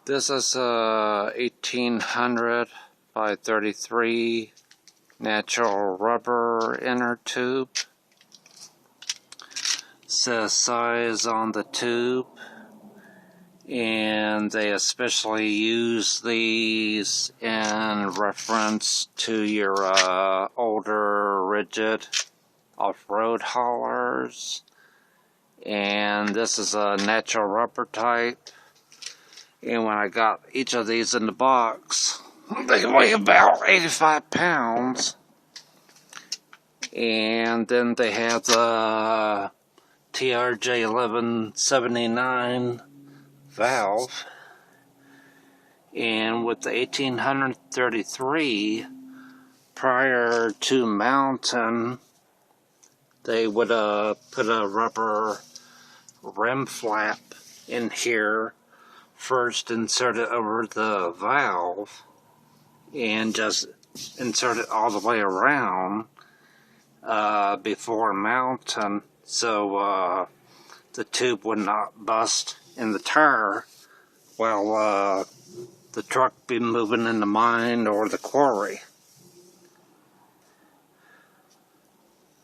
This is a 1800 by 33 natural rubber inner tube. Says size on the tube, and they especially use these in reference to your older Ridgid off-road haulers. And this is a natural rubber type. And when I got each of these in the box, they weigh about 85 pounds. And then they have the TRJ 1179 valve. And with the 1833, prior to mounting, they would put a rubber rim flap in here. First insert it over the valve and just insert it all the way around before mounting, so the tube would not bust in the tire while the truck be moving in the mine or the quarry.